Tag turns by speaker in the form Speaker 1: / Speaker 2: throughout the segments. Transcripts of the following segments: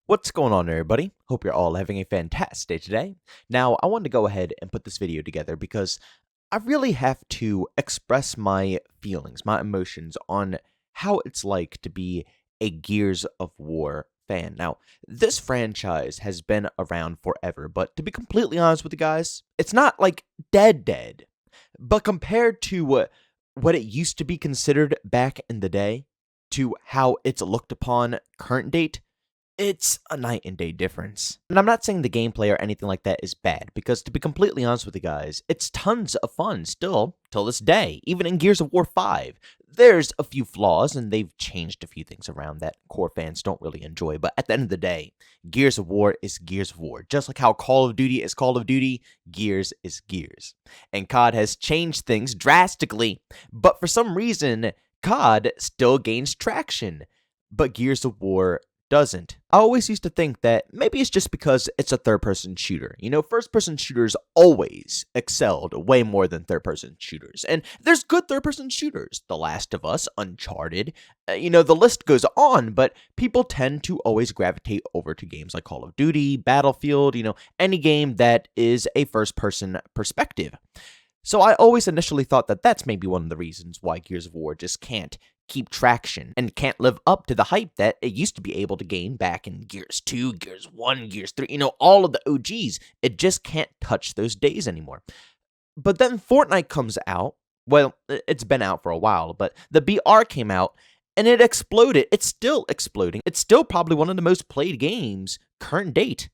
Speaker 1: What's going on, everybody? Hope you're all having a fantastic day today. Now, I wanted to go ahead and put this video together because I really have to express my feelings, my emotions on how it's like to be a Gears of War fan. Now, this franchise has been around forever, but to be completely honest with you guys, it's not like dead. But compared to what it used to be considered back in the day to how it's looked upon current date, it's a night and day difference. And I'm not saying the gameplay or anything like that is bad, because to be completely honest with you guys, it's tons of fun still till this day. Even in Gears of War 5, there's a few flaws, and they've changed a few things around that core fans don't really enjoy. But at the end of the day, Gears of War is Gears of War. Just like how Call of Duty is Call of Duty, Gears is Gears. And COD has changed things drastically, but for some reason, COD still gains traction, but Gears of War doesn't. I always used to think that maybe it's just because it's a third-person shooter. You know, first-person shooters always excelled way more than third-person shooters. And there's good third-person shooters. The Last of Us, Uncharted, the list goes on, but people tend to always gravitate over to games like Call of Duty, Battlefield, any game that is a first-person perspective. So I always initially thought that that's maybe one of the reasons why Gears of War just can't keep traction and can't live up to the hype that it used to be able to gain back in Gears 2, Gears 1, Gears 3, all of the OGs. It just can't touch those days anymore. But then Fortnite comes out. Well, it's been out for a while, but the BR came out and it exploded. It's still exploding. It's still probably one of the most played games current date.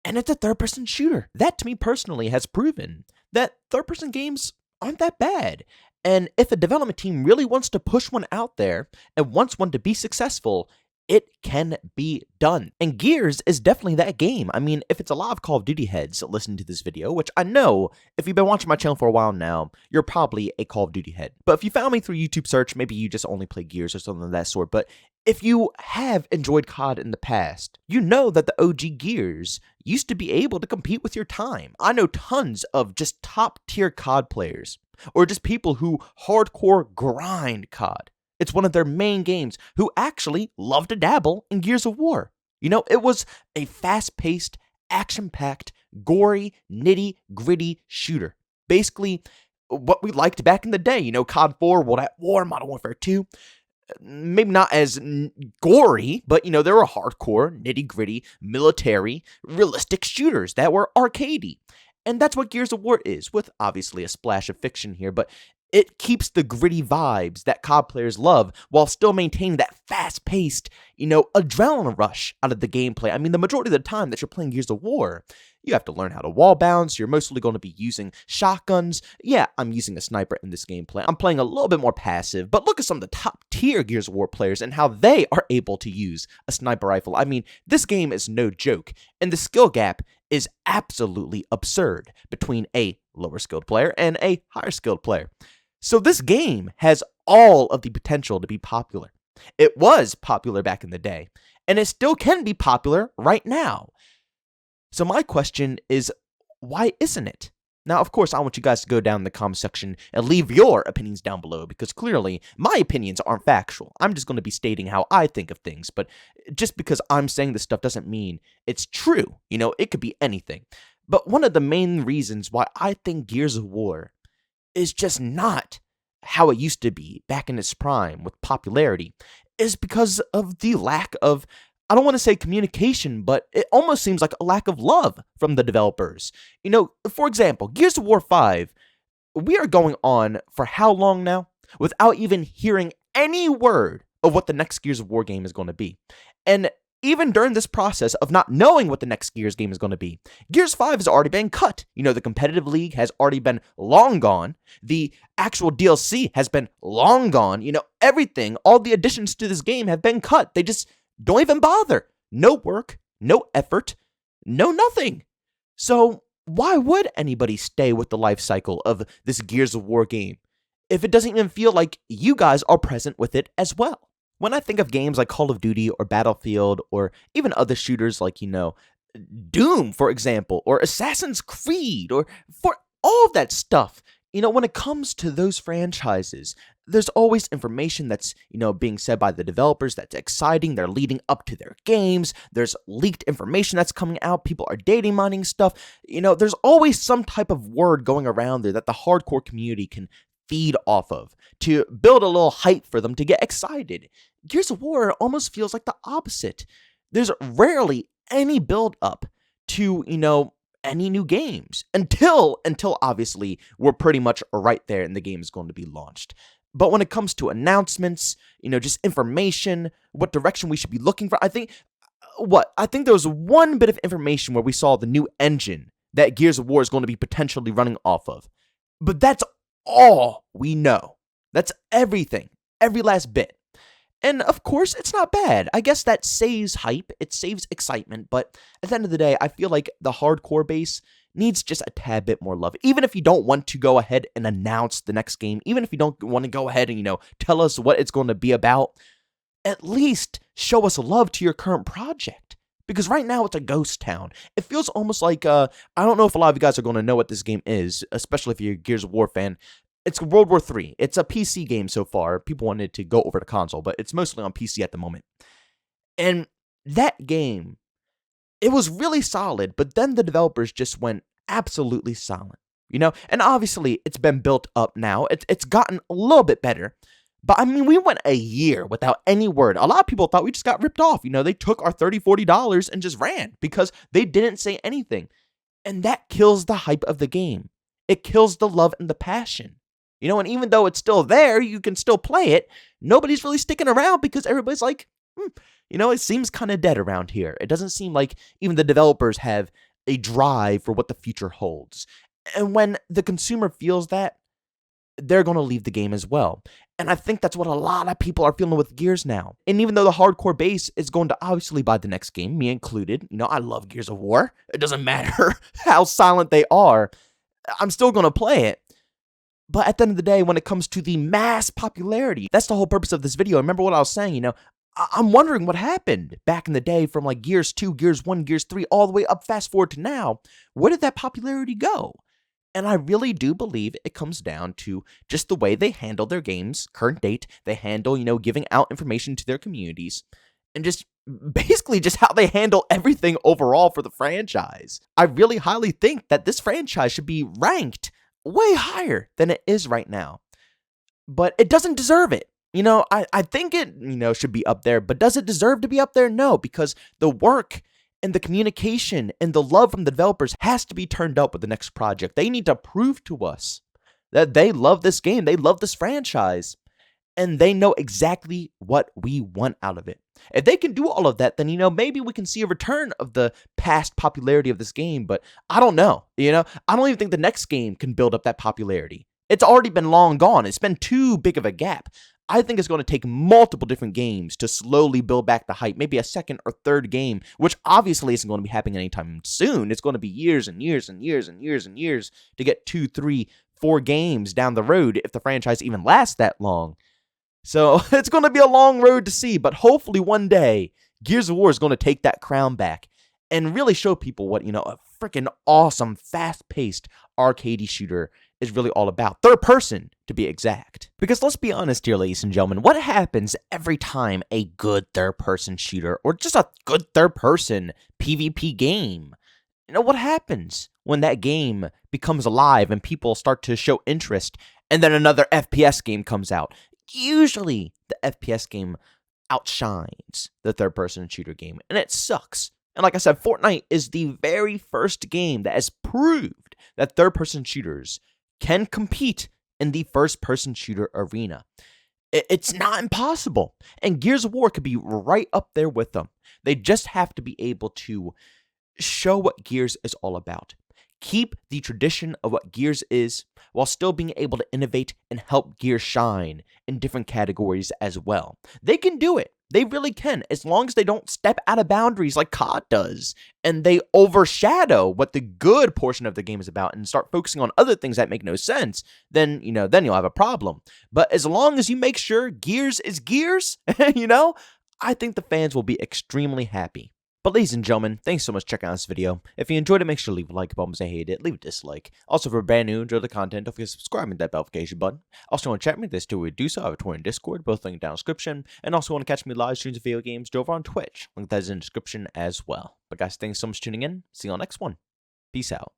Speaker 1: And it's a third-person shooter. That, to me personally, has proven that third-person games aren't that bad. And if a development team really wants to push one out there and wants one to be successful, it can be done. And Gears is definitely that game. I mean, if it's a lot of Call of Duty heads listening to this video, which I know if you've been watching my channel for a while now, you're probably a Call of Duty head. But if you found me through YouTube search, maybe you just only play Gears or something of that sort. But if you have enjoyed COD in the past, you know that the OG Gears used to be able to compete with your time. I know tons of just top-tier COD players, or just people who hardcore grind COD. It's one of their main games, who actually love to dabble in Gears of War. It was a fast-paced, action-packed, gory, nitty-gritty shooter. Basically, what we liked back in the day. COD 4, World at War, Modern Warfare 2. Maybe not as gory, but, there were hardcore, nitty-gritty, military, realistic shooters that were arcadey. And that's what Gears of War is, with obviously a splash of fiction here, but it keeps the gritty vibes that COD players love while still maintaining that fast-paced, adrenaline rush out of the gameplay. I mean, the majority of the time that you're playing Gears of War, you have to learn how to wall bounce. You're mostly going to be using shotguns. Yeah, I'm using a sniper in this gameplay. I'm playing a little bit more passive, but look at some of the top-tier Gears of War players and how they are able to use a sniper rifle. I mean, this game is no joke, and the skill gap is absolutely absurd between a lower-skilled player and a higher-skilled player. So this game has all of the potential to be popular. It was popular back in the day, and it still can be popular right now. So my question is, why isn't it? Now, of course, I want you guys to go down in the comment section and leave your opinions down below, because clearly my opinions aren't factual. I'm just going to be stating how I think of things, but just because I'm saying this stuff doesn't mean it's true. It could be anything. But one of the main reasons why I think Gears of War is just not how it used to be back in its prime with popularity is because of the lack of, I don't want to say communication, but it almost seems like a lack of love from the developers. For example, Gears of War 5, we are going on for how long now without even hearing any word of what the next Gears of War game is going to be. And even during this process of not knowing what the next Gears game is going to be, Gears 5 has already been cut. The competitive league has already been long gone. The actual DLC has been long gone. Everything, all the additions to this game have been cut. They just don't even bother. No work, no effort, no nothing. So why would anybody stay with the life cycle of this Gears of War game if it doesn't even feel like you guys are present with it as well? When I think of games like Call of Duty or Battlefield or even other shooters like, Doom, for example, or Assassin's Creed, or for all of that stuff, When it comes to those franchises, there's always information that's, being said by the developers that's exciting. They're leading up to their games. There's leaked information that's coming out. People are dating mining stuff. There's always some type of word going around there that the hardcore community can feed off of to build a little hype for them to get excited. Gears of War almost feels like the opposite. There's rarely any build up to, any new games until obviously we're pretty much right there and the game is going to be launched. But when it comes to announcements, just information, what direction we should be looking for, I think there was one bit of information where we saw the new engine that Gears of War is going to be potentially running off of. But that's all we know. That's everything, every last bit. And of course, it's not bad. I guess that saves hype, it saves excitement, but at the end of the day, I feel like the hardcore base needs just a tad bit more love. Even if you don't want to go ahead and announce the next game, even if you don't want to go ahead and, tell us what it's going to be about, at least show us love to your current project. Because right now, it's a ghost town. It feels almost like, I don't know if a lot of you guys are going to know what this game is, especially if you're a Gears of War fan. It's World War III. It's a PC game so far. People wanted to go over to console, but it's mostly on PC at the moment. And that game, it was really solid, but then the developers just went absolutely silent. And obviously, it's been built up now. It's gotten a little bit better. But I mean, we went a year without any word. A lot of people thought we just got ripped off. They took our $30, $40 and just ran because they didn't say anything. And that kills the hype of the game. It kills the love and the passion. And even though it's still there, you can still play it. Nobody's really sticking around because everybody's like, it seems kind of dead around here. It doesn't seem like even the developers have a drive for what the future holds. And when the consumer feels that, they're going to leave the game as well. And I think that's what a lot of people are feeling with Gears now. And even though the hardcore base is going to obviously buy the next game, me included, I love Gears of War. It doesn't matter how silent they are. I'm still going to play it. But at the end of the day, when it comes to the mass popularity, that's the whole purpose of this video. Remember what I was saying, I'm wondering what happened back in the day from like Gears 2, Gears 1, Gears 3, all the way up fast forward to now. Where did that popularity go? And I really do believe it comes down to just the way they handle their games, current date, they handle, giving out information to their communities, and just basically just how they handle everything overall for the franchise. I really highly think that this franchise should be ranked way higher than it is right now. But it doesn't deserve it. I think it, should be up there, but does it deserve to be up there? No, because the work and the communication and the love from the developers has to be turned up with the next project. They need to prove to us that they love this game, they love this franchise, and they know exactly what we want out of it. If they can do all of that, then, maybe we can see a return of the past popularity of this game, but I don't know, I don't even think the next game can build up that popularity. It's already been long gone. It's been too big of a gap. I think it's going to take multiple different games to slowly build back the hype, maybe a second or third game, which obviously isn't going to be happening anytime soon. It's going to be years and years and years and years and years to get 2, 3, 4 games down the road if the franchise even lasts that long. So it's going to be a long road to see, but hopefully one day Gears of War is going to take that crown back and really show people what, a freaking awesome, fast-paced arcade shooter is really all about. Third person, to be exact. Because let's be honest here, ladies and gentlemen, what happens every time a good third-person shooter or just a good third-person PvP game? What happens when that game becomes alive and people start to show interest and then another FPS game comes out? Usually, the FPS game outshines the third-person shooter game, and it sucks. And like I said, Fortnite is the very first game that has proved that third-person shooters can compete in the first-person shooter arena. It's not impossible, and Gears of War could be right up there with them. They just have to be able to show what Gears is all about. Keep the tradition of what Gears is, while still being able to innovate and help Gears shine in different categories as well. They can do it. They really can, as long as they don't step out of boundaries like COD does, and they overshadow what the good portion of the game is about and start focusing on other things that make no sense, then you'll have a problem. But as long as you make sure Gears is Gears, I think the fans will be extremely happy. But ladies and gentlemen, thanks so much for checking out this video. If you enjoyed it, make sure to leave a like button. If you hated it, leave a dislike. Also, if you're brand new, enjoy the content, don't forget to subscribe and that notification button. Also, want to chat with me, this too, we do so. I have a Twitter and Discord, both linked down in the description. And also want to catch me live streams of video games over on Twitch. Link that is in the description as well. But guys, thanks so much for tuning in. See you on the next one. Peace out.